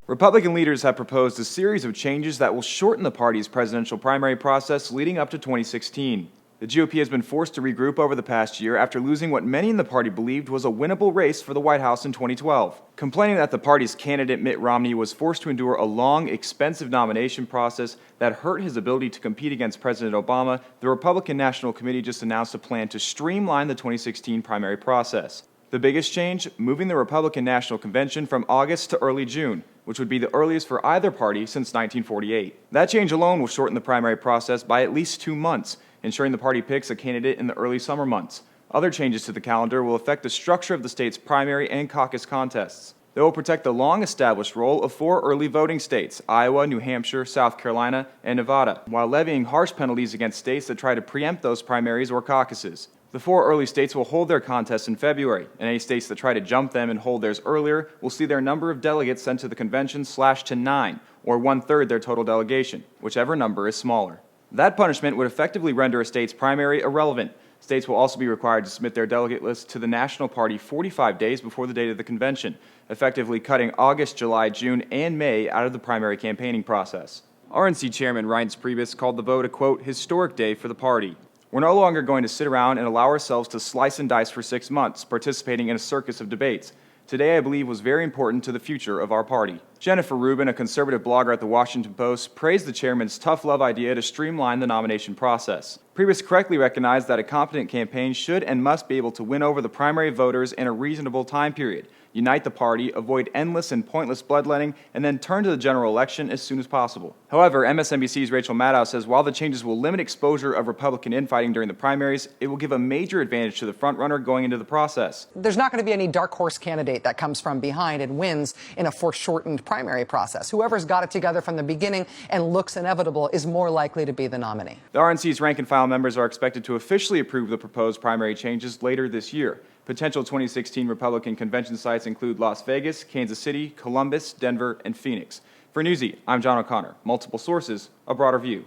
Republican leaders have proposed a series of changes that will shorten the party's presidential primary process leading up to 2016. The GOP has been forced to regroup over the past year after losing what many in the party believed was a winnable race for the White House in 2012. Complaining that the party's candidate Mitt Romney was forced to endure a long, expensive nomination process that hurt his ability to compete against President Obama, the Republican National Committee just announced a plan to streamline the 2016 primary process. The biggest change? Moving the Republican National Convention from August to early June, which would be the earliest for either party since 1948. That change alone will shorten the primary process by at least 2 months, ensuring the party picks a candidate in the early summer months. Other changes to the calendar will affect the structure of the state's primary and caucus contests. They will protect the long-established role of 4 early voting states, Iowa, New Hampshire, South Carolina, and Nevada, while levying harsh penalties against states that try to preempt those primaries or caucuses. The 4 early states will hold their contests in February, and any states that try to jump them and hold theirs earlier will see their number of delegates sent to the convention slashed to 9, or 1/3 their total delegation, whichever number is smaller. That punishment would effectively render a state's primary irrelevant. States will also be required to submit their delegate list to the national party 45 days before the date of the convention, effectively cutting August, July, June, and May out of the primary campaigning process. RNC Chairman Reince Priebus called the vote a, quote, historic day for the party. We're no longer going to sit around and allow ourselves to slice and dice for 6 months, participating in a circus of debates. Today, I believe, was very important to the future of our party. Jennifer Rubin, a conservative blogger at the Washington Post, praised the chairman's tough love idea to streamline the nomination process. Priebus correctly recognized that a competent campaign should and must be able to win over the primary voters in a reasonable time period, unite the party, avoid endless and pointless bloodletting, and then turn to the general election as soon as possible. However, MSNBC's Rachel Maddow says while the changes will limit exposure of Republican infighting during the primaries, it will give a major advantage to the frontrunner going into the process. There's not going to be any dark horse candidate that comes from behind and wins in a foreshortened primary process. Whoever's got it together from the beginning and looks inevitable is more likely to be the nominee. The RNC's rank-and-file members are expected to officially approve the proposed primary changes later this year. Potential 2016 Republican convention sites include Las Vegas, Kansas City, Columbus, Denver, and Phoenix. For Newsy, I'm John O'Connor. Multiple sources, a broader view.